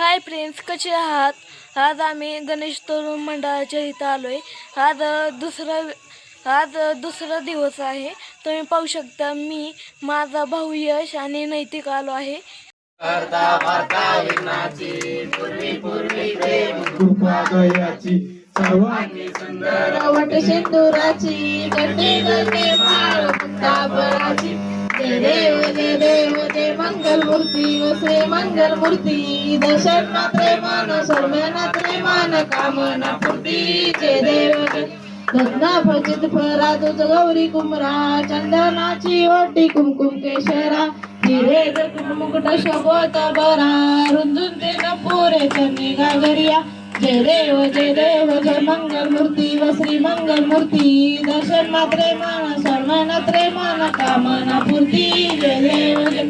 Hi friends, कसे आहात? आज आम्ही गणेश तरुण मंडळाच्या इथं आलो आहे. आज दुसरा दिवस आहे. तुम्ही पाहू शकता, मी, माझा भाऊ यश आणि नैतिक आलो आहे. करता वार्ता विघ्नाची पूर्वी पूर्वी प्रेम कृपा दयाची सर्वांगी सुंदर वट सिंदुराची गटे गटे माळ मुक्ताबळाची जय देव जय मंगल मूर्ती व श्री मंगल मूर्ती दर्शन मात्रे मान सर्वनात्रे मान कामना पूर्ती जय देव जय रत्ना फजित फरा तुझ गौरी कुमरा चंदनाची ओटी कुमकुम केशरा हिरे मुकुट शोभत बरा रुंजून ते पुरे चन्नी गागरिया जय देव जय मंगल मूर्ती व श्री मंगल मूर्ती दर्शन मात्रे मान सर्वनात्रे मान कामना पूर्ती जय देव जय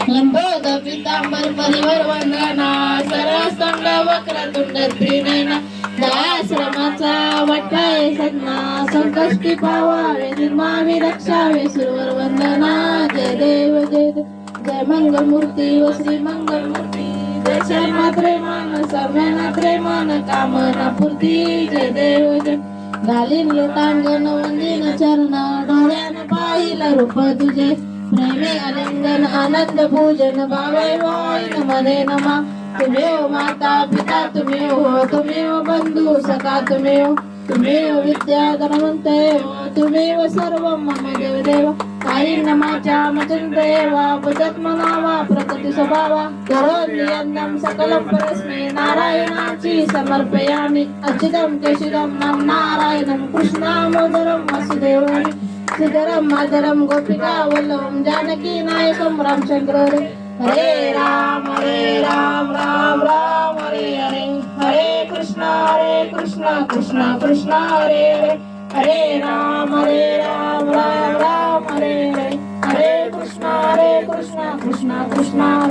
लंबोद पितांबर परिवर वंदना सरस्तंड वक्रतुंड त्रिनयना दयाश्रमाचा वाटाय सदना संकष्टी पावावे निर्मावी रक्षावे सुरवर वंदना जय देव जय मंगल मूर्ती व श्री मंगल मूर्ती दर्शन मात्रे मान सर्वनात्रे मान कामना पूर्ती जय देव जय घालीन लोटांगण वंदिन चरण डोळ्यानं पाहिलं रूप तुझे प्रेमे आलिंगन आनंद पूजन भावे वाईन मने नमा तुम्ही हो माता पिता तुम्ही हो बंधू सखा तुम्ही हो विद्या धनवंत तुम्ही हो सर्व मम देव देव काही नमाच्या मचिंतयेवा भजत मनावा प्रकृती स्वभावा करोम्यन्नं सकलं परस्मै नारायणाची समर्पयामि अच्युतं केशवं नम नारायणं कृष्णामोदरं वासुदेवं सुधरं माधरं गोपिका वल्लभं जानकी नायकं रामचंद्र हरे राम राम राम हरे हरे हरे कृष्णा कृष्णा कृष्णा हरे हरे हरे राम राम राम हरे हरे हरे कृष्णा कृष्णा कृष्णा